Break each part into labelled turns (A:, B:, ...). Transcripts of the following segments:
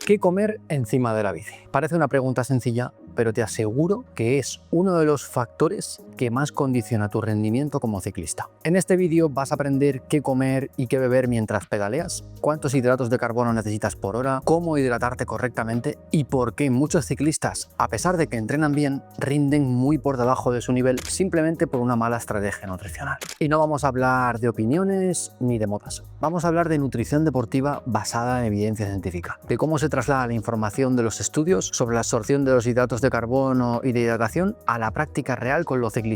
A: ¿Qué comer encima de la bici? Parece una pregunta sencilla, pero te aseguro que es uno de los factores que más condiciona tu rendimiento como ciclista. En este vídeo vas a aprender qué comer y qué beber mientras pedaleas, cuántos hidratos de carbono necesitas por hora, cómo hidratarte correctamente y por qué muchos ciclistas, a pesar de que entrenan bien, rinden muy por debajo de su nivel simplemente por una mala estrategia nutricional. Y no vamos a hablar de opiniones ni de modas. Vamos a hablar de nutrición deportiva basada en evidencia científica, de cómo se traslada la información de los estudios sobre la absorción de los hidratos de carbono y de hidratación a la práctica real con los ciclistas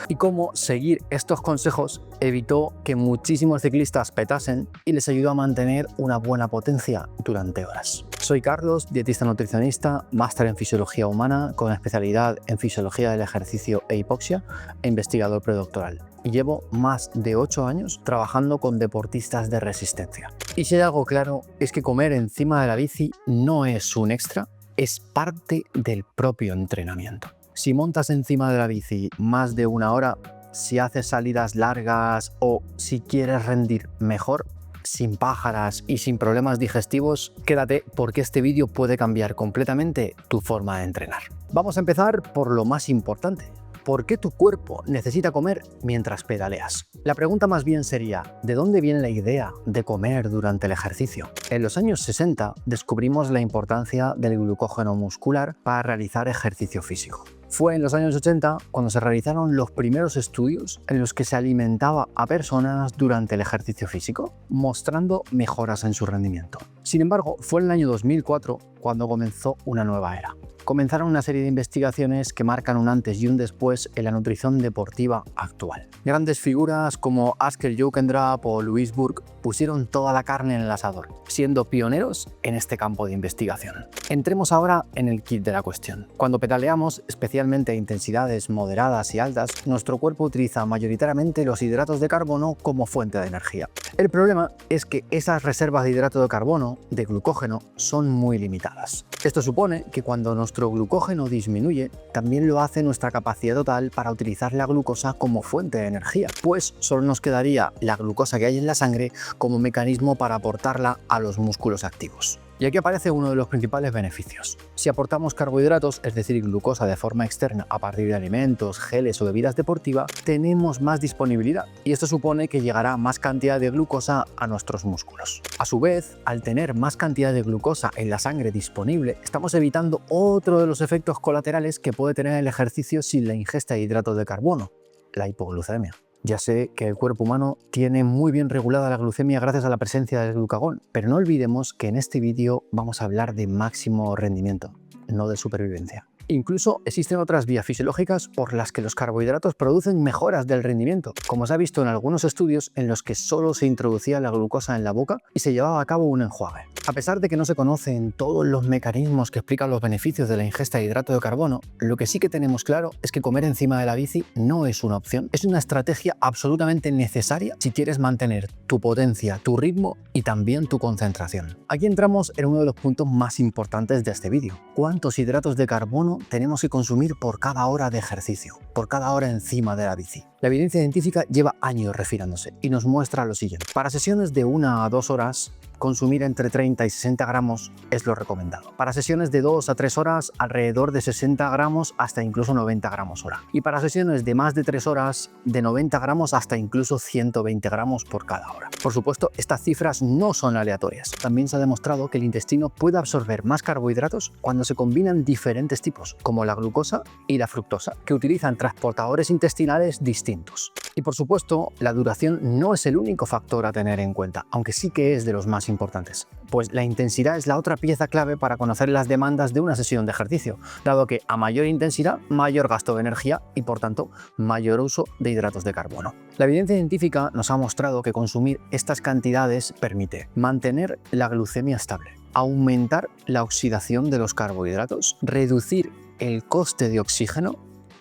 A: y cómo seguir estos consejos evitó que muchísimos ciclistas petasen y les ayudó a mantener una buena potencia durante horas. Soy Carlos, dietista nutricionista, máster en fisiología humana con especialidad en fisiología del ejercicio e hipoxia e investigador predoctoral. Y llevo más de 8 años trabajando con deportistas de resistencia. Y si hay algo claro es que comer encima de la bici no es un extra, es parte del propio entrenamiento. Si montas encima de la bici más de una hora, si haces salidas largas o si quieres rendir mejor, sin pájaras y sin problemas digestivos, quédate porque este vídeo puede cambiar completamente tu forma de entrenar. Vamos a empezar por lo más importante. ¿Por qué tu cuerpo necesita comer mientras pedaleas? La pregunta más bien sería, ¿de dónde viene la idea de comer durante el ejercicio? En los años 60 descubrimos la importancia del glucógeno muscular para realizar ejercicio físico. Fue en los años 80 cuando se realizaron los primeros estudios en los que se alimentaba a personas durante el ejercicio físico, mostrando mejoras en su rendimiento. Sin embargo, fue en el año 2004 cuando comenzó una nueva era. Comenzaron una serie de investigaciones que marcan un antes y un después en la nutrición deportiva actual. Grandes figuras como Asker Jokendrup o Louise Burke pusieron toda la carne en el asador, siendo pioneros en este campo de investigación. Entremos ahora en el kit de la cuestión. Cuando pedaleamos, especialmente a intensidades moderadas y altas, nuestro cuerpo utiliza mayoritariamente los hidratos de carbono como fuente de energía. El problema es que esas reservas de hidrato de carbono, de glucógeno, son muy limitadas. Esto supone que cuando nuestro glucógeno disminuye, también lo hace nuestra capacidad total para utilizar la glucosa como fuente de energía, pues solo nos quedaría la glucosa que hay en la sangre como mecanismo para aportarla a los músculos activos. Y aquí aparece uno de los principales beneficios. Si aportamos carbohidratos, es decir, glucosa de forma externa a partir de alimentos, geles o bebidas deportivas, tenemos más disponibilidad y esto supone que llegará más cantidad de glucosa a nuestros músculos. A su vez, al tener más cantidad de glucosa en la sangre disponible, estamos evitando otro de los efectos colaterales que puede tener el ejercicio sin la ingesta de hidratos de carbono, la hipoglucemia. Ya sé que el cuerpo humano tiene muy bien regulada la glucemia gracias a la presencia del glucagón, pero no olvidemos que en este vídeo vamos a hablar de máximo rendimiento, no de supervivencia. Incluso existen otras vías fisiológicas por las que los carbohidratos producen mejoras del rendimiento, como se ha visto en algunos estudios en los que solo se introducía la glucosa en la boca y se llevaba a cabo un enjuague. A pesar de que no se conocen todos los mecanismos que explican los beneficios de la ingesta de hidrato de carbono, lo que sí que tenemos claro es que comer encima de la bici no es una opción, es una estrategia absolutamente necesaria si quieres mantener tu potencia, tu ritmo y también tu concentración. Aquí entramos en uno de los puntos más importantes de este vídeo. ¿Cuántos hidratos de carbono tenemos que consumir por cada hora de ejercicio, por cada hora encima de la bici? La evidencia científica lleva años refinándose y nos muestra lo siguiente. Para sesiones de 1 a 2 horas, consumir entre 30 y 60 gramos es lo recomendado. Para sesiones de 2 a 3 horas, alrededor de 60 gramos hasta incluso 90 gramos hora. Y para sesiones de más de 3 horas, de 90 gramos hasta incluso 120 gramos por cada hora. Por supuesto, estas cifras no son aleatorias. También se ha demostrado que el intestino puede absorber más carbohidratos cuando se combinan diferentes tipos, como la glucosa y la fructosa, que utilizan transportadores intestinales distintos. Y por supuesto, la duración no es el único factor a tener en cuenta, aunque sí que es de los más importantes, pues la intensidad es la otra pieza clave para conocer las demandas de una sesión de ejercicio, dado que a mayor intensidad, mayor gasto de energía y por tanto mayor uso de hidratos de carbono. La evidencia científica nos ha mostrado que consumir estas cantidades permite mantener la glucemia estable, aumentar la oxidación de los carbohidratos, reducir el coste de oxígeno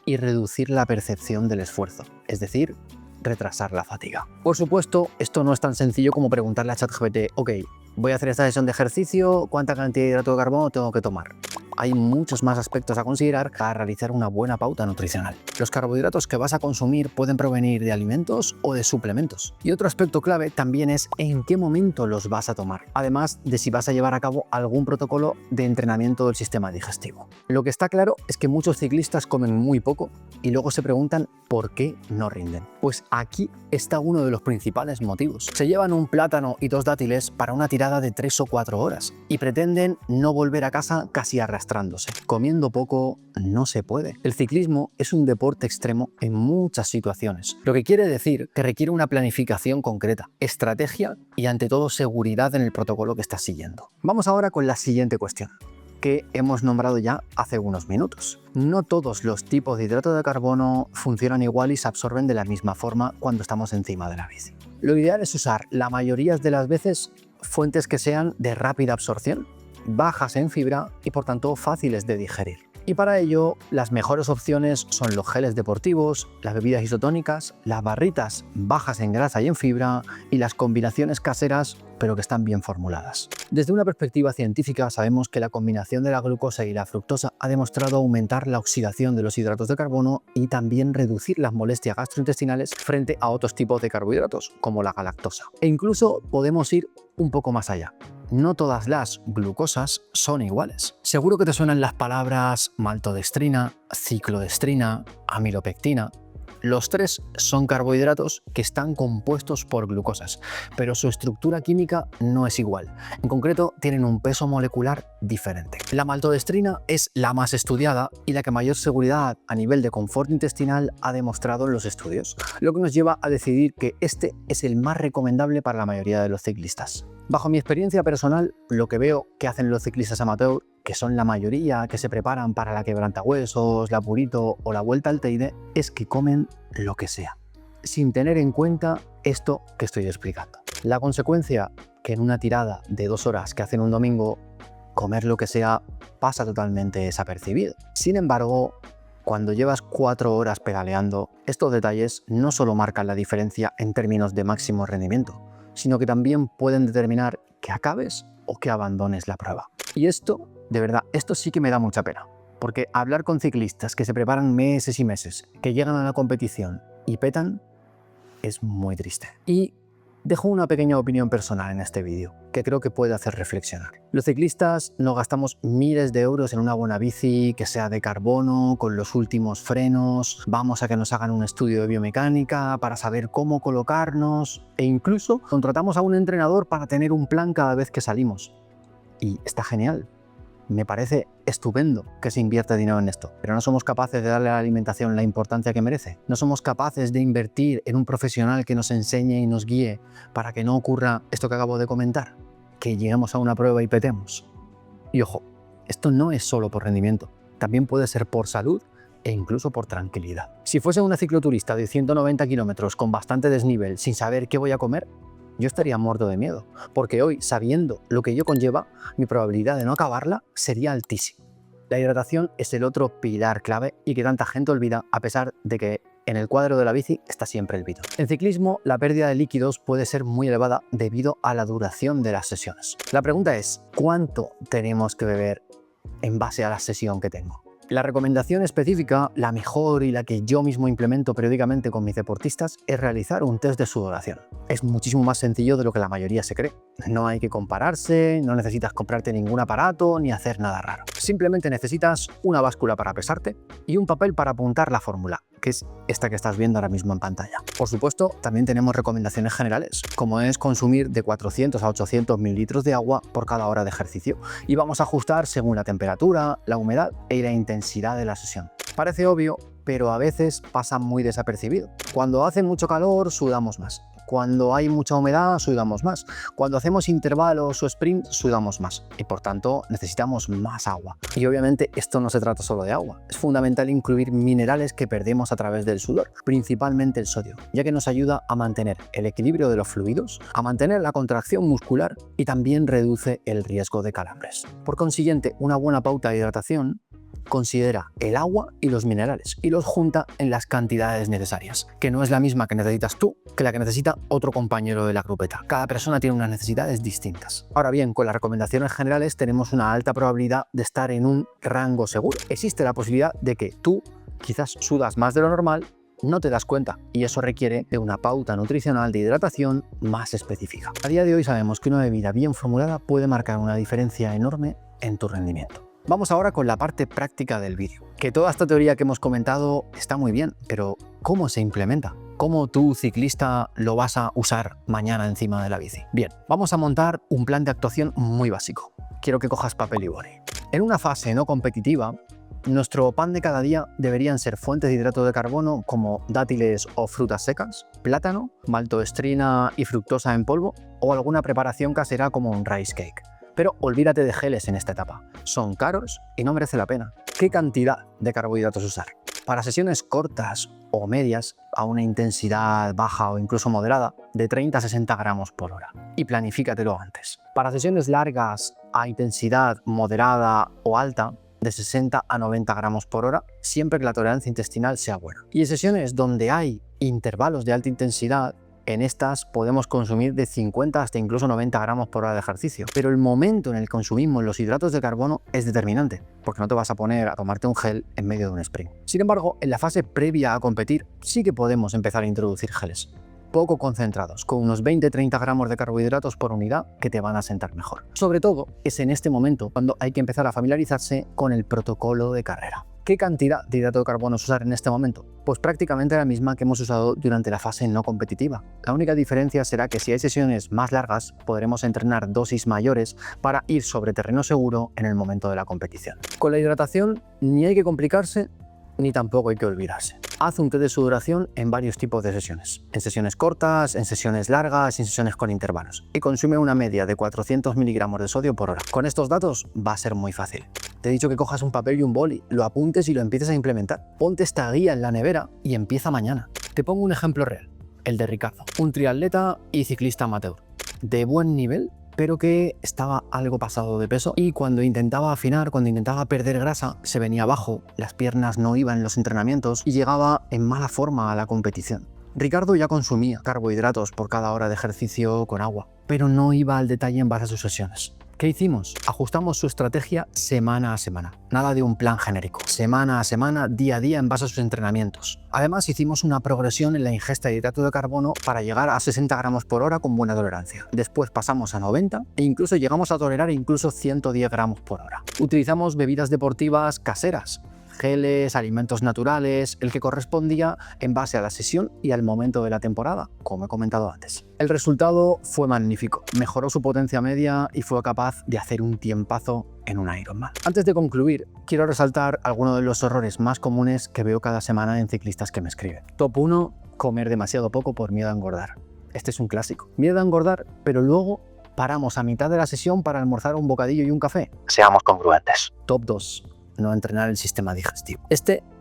A: y reducir la percepción del esfuerzo, es decir, retrasar la fatiga. Por supuesto, esto no es tan sencillo como preguntarle a ChatGPT, ok, voy a hacer esta sesión de ejercicio, ¿cuánta cantidad de hidrato de carbono tengo que tomar? hay muchos más aspectos a considerar para realizar una buena pauta nutricional. Los carbohidratos que vas a consumir pueden provenir de alimentos o de suplementos. Y otro aspecto clave también es en qué momento los vas a tomar, además de si vas a llevar a cabo algún protocolo de entrenamiento del sistema digestivo. Lo que está claro es que muchos ciclistas comen muy poco y luego se preguntan por qué no rinden. Pues aquí está uno de los principales motivos. Se llevan un plátano y 2 dátiles para una tirada de 3 o 4 horas y pretenden no volver a casa casi arrastrándose. Comiendo poco no se puede. El ciclismo es un deporte extremo en muchas situaciones, lo que quiere decir que requiere una planificación concreta, estrategia y ante todo seguridad en el protocolo que estás siguiendo. Vamos ahora con la siguiente cuestión, que hemos nombrado ya hace unos minutos. No todos los tipos de hidrato de carbono funcionan igual y se absorben de la misma forma cuando estamos encima de la bici. Lo ideal es usar la mayoría de las veces fuentes que sean de rápida absorción, bajas en fibra y por tanto fáciles de digerir. Y para ello, las mejores opciones son los geles deportivos, las bebidas isotónicas, las barritas bajas en grasa y en fibra y las combinaciones caseras, pero que están bien formuladas. Desde una perspectiva científica sabemos que la combinación de la glucosa y la fructosa ha demostrado aumentar la oxidación de los hidratos de carbono y también reducir las molestias gastrointestinales frente a otros tipos de carbohidratos, como la galactosa. E incluso podemos ir un poco más allá. No todas las glucosas son iguales. Seguro que te suenan las palabras maltodextrina, ciclodestrina, amilopectina. Los tres son carbohidratos que están compuestos por glucosas, pero su estructura química no es igual. En concreto, tienen un peso molecular diferente. La maltodextrina es la más estudiada y la que mayor seguridad a nivel de confort intestinal ha demostrado en los estudios, lo que nos lleva a decidir que este es el más recomendable para la mayoría de los ciclistas. Bajo mi experiencia personal, lo que veo que hacen los ciclistas amateur, que son la mayoría que se preparan para la quebrantahuesos, la Purito o la Vuelta al Teide, es que comen lo que sea, sin tener en cuenta esto que estoy explicando. La consecuencia, que en una tirada de 2 horas que hacen un domingo, comer lo que sea pasa totalmente desapercibido. Sin embargo, cuando llevas 4 horas pedaleando, estos detalles no solo marcan la diferencia en términos de máximo rendimiento, sino que también pueden determinar que acabes o que abandones la prueba. Y esto, de verdad, esto sí que me da mucha pena, porque hablar con ciclistas que se preparan meses y meses, que llegan a la competición y petan, es muy triste. Y dejo una pequeña opinión personal en este vídeo, que creo que puede hacer reflexionar. Los ciclistas nos gastamos miles de euros en una buena bici que sea de carbono, con los últimos frenos, vamos a que nos hagan un estudio de biomecánica para saber cómo colocarnos e incluso contratamos a un entrenador para tener un plan cada vez que salimos. Y está genial. Me parece estupendo que se invierta dinero en esto, pero no somos capaces de darle a la alimentación la importancia que merece. No somos capaces de invertir en un profesional que nos enseñe y nos guíe para que no ocurra esto que acabo de comentar, que lleguemos a una prueba y petemos. Y ojo, esto no es solo por rendimiento, también puede ser por salud e incluso por tranquilidad. Si fuese una cicloturista de 190 kilómetros con bastante desnivel sin saber qué voy a comer, yo estaría muerto de miedo, porque hoy, sabiendo lo que ello conlleva, mi probabilidad de no acabarla sería altísima. La hidratación es el otro pilar clave y que tanta gente olvida, a pesar de que en el cuadro de la bici está siempre el bidón. En ciclismo, la pérdida de líquidos puede ser muy elevada debido a la duración de las sesiones. La pregunta es, ¿cuánto tenemos que beber en base a la sesión que tengo? La recomendación específica, la mejor y la que yo mismo implemento periódicamente con mis deportistas, es realizar un test de sudoración. Es muchísimo más sencillo de lo que la mayoría se cree. No hay que compararse, no necesitas comprarte ningún aparato ni hacer nada raro. Simplemente necesitas una báscula para pesarte y un papel para apuntar la fórmula, que es esta que estás viendo ahora mismo en pantalla. Por supuesto, también tenemos recomendaciones generales, como es consumir de 400 a 800 mililitros de agua por cada hora de ejercicio, y vamos a ajustar según la temperatura, la humedad y la intensidad de la sesión. Parece obvio, pero a veces pasa muy desapercibido. Cuando hace mucho calor, sudamos más. Cuando hay mucha humedad, sudamos más. Cuando hacemos intervalos o sprint, sudamos más. Y por tanto, necesitamos más agua. Y obviamente esto no se trata solo de agua. Es fundamental incluir minerales que perdemos a través del sudor, principalmente el sodio, ya que nos ayuda a mantener el equilibrio de los fluidos, a mantener la contracción muscular y también reduce el riesgo de calambres. Por consiguiente, una buena pauta de hidratación considera el agua y los minerales y los junta en las cantidades necesarias, que no es la misma que necesitas tú que la que necesita otro compañero de la grupeta. Cada persona tiene unas necesidades distintas. Ahora bien, con las recomendaciones generales tenemos una alta probabilidad de estar en un rango seguro. Existe la posibilidad de que tú quizás sudas más de lo normal, no te das cuenta, y eso requiere de una pauta nutricional de hidratación más específica. A día de hoy sabemos que una bebida bien formulada puede marcar una diferencia enorme en tu rendimiento. Vamos ahora con la parte práctica del vídeo. Que toda esta teoría que hemos comentado está muy bien, pero ¿cómo se implementa? ¿Cómo tú, ciclista, lo vas a usar mañana encima de la bici? Bien, vamos a montar un plan de actuación muy básico. Quiero que cojas papel y boli. En una fase no competitiva, nuestro pan de cada día deberían ser fuentes de hidrato de carbono como dátiles o frutas secas, plátano, maltodextrina y fructosa en polvo o alguna preparación casera como un rice cake. Pero olvídate de geles en esta etapa. Son caros y no merece la pena. ¿Qué cantidad de carbohidratos usar? Para sesiones cortas o medias, a una intensidad baja o incluso moderada, de 30 a 60 gramos por hora. Y planifícatelo antes. Para sesiones largas a intensidad moderada o alta, de 60 a 90 gramos por hora, siempre que la tolerancia intestinal sea buena. Y en sesiones donde hay intervalos de alta intensidad, en estas podemos consumir de 50 hasta incluso 90 gramos por hora de ejercicio. Pero el momento en el que consumimos los hidratos de carbono es determinante, porque no te vas a poner a tomarte un gel en medio de un sprint. Sin embargo, en la fase previa a competir sí que podemos empezar a introducir geles poco concentrados, con unos 20-30 gramos de carbohidratos por unidad que te van a sentar mejor. Sobre todo es en este momento cuando hay que empezar a familiarizarse con el protocolo de carrera. ¿Qué cantidad de hidrato de carbono usar en este momento? Pues prácticamente la misma que hemos usado durante la fase no competitiva. La única diferencia será que si hay sesiones más largas, podremos entrenar dosis mayores para ir sobre terreno seguro en el momento de la competición. Con la hidratación ni hay que complicarse, ni tampoco hay que olvidarse. Haz un té de sudoración en varios tipos de sesiones. En sesiones cortas, en sesiones largas, en sesiones con intervalos. Y consume una media de 400 miligramos de sodio por hora. Con estos datos va a ser muy fácil. Te he dicho que cojas un papel y un boli, lo apuntes y lo empieces a implementar. Ponte esta guía en la nevera y empieza mañana. Te pongo un ejemplo real, el de Ricardo, un triatleta y ciclista amateur. De buen nivel, pero que estaba algo pasado de peso y cuando intentaba afinar, cuando intentaba perder grasa, se venía abajo, las piernas no iban en los entrenamientos y llegaba en mala forma a la competición. Ricardo ya consumía carbohidratos por cada hora de ejercicio con agua, pero no iba al detalle en base a sus sesiones. ¿Qué hicimos? Ajustamos su estrategia semana a semana. Nada de un plan genérico. Semana a semana, día a día en base a sus entrenamientos. Además, hicimos una progresión en la ingesta de hidrato de carbono para llegar a 60 gramos por hora con buena tolerancia. Después pasamos a 90 e incluso llegamos a tolerar incluso 110 gramos por hora. Utilizamos bebidas deportivas caseras, geles, alimentos naturales, el que correspondía en base a la sesión y al momento de la temporada, como he comentado antes. El resultado fue magnífico, mejoró su potencia media y fue capaz de hacer un tiempazo en un Ironman. Antes de concluir, quiero resaltar algunos de los errores más comunes que veo cada semana en ciclistas que me escriben. Top 1, comer demasiado poco por miedo a engordar. Este es un clásico. Miedo a engordar, pero luego paramos a mitad de la sesión para almorzar un bocadillo y un café. Seamos congruentes. Top 2. No entrenar el sistema digestivo.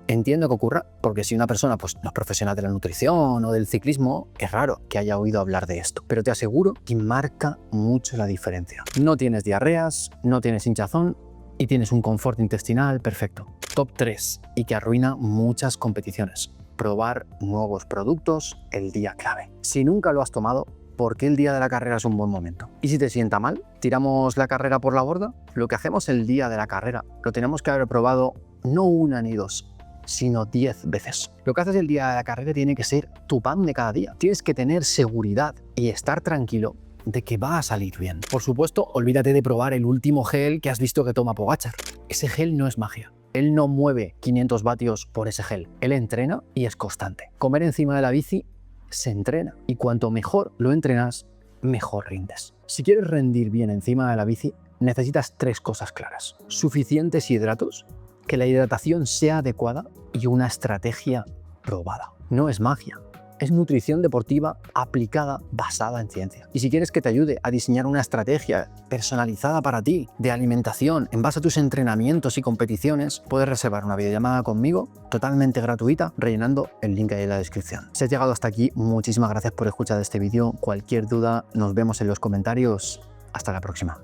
A: Entiendo que ocurra porque si una persona no es profesional de la nutrición o del ciclismo, es raro que haya oído hablar de esto. Pero te aseguro que marca mucho la diferencia. No tienes diarreas, no tienes hinchazón y tienes un confort intestinal perfecto. Top 3 y que arruina muchas competiciones. Probar nuevos productos el día clave. Si nunca lo has tomado, ¿por qué el día de la carrera es un buen momento? ¿Y si te sienta mal? ¿Tiramos la carrera por la borda? Lo que hacemos el día de la carrera lo tenemos que haber probado no una ni dos, sino 10 veces. Lo que haces el día de la carrera tiene que ser tu pan de cada día. Tienes que tener seguridad y estar tranquilo de que va a salir bien. Por supuesto, olvídate de probar el último gel que has visto que toma Pogačar. Ese gel no es magia. Él no mueve 500 vatios por ese gel. Él entrena y es constante. Comer encima de la bici se entrena y cuanto mejor lo entrenas, mejor rindes. Si quieres rendir bien encima de la bici, necesitas 3 cosas claras. Suficientes hidratos, que la hidratación sea adecuada y una estrategia probada. No es magia, es nutrición deportiva aplicada basada en ciencia. Y si quieres que te ayude a diseñar una estrategia personalizada para ti de alimentación en base a tus entrenamientos y competiciones, puedes reservar una videollamada conmigo totalmente gratuita rellenando el link ahí en la descripción. Si has llegado hasta aquí, muchísimas gracias por escuchar este vídeo. Cualquier duda, nos vemos en los comentarios. Hasta la próxima.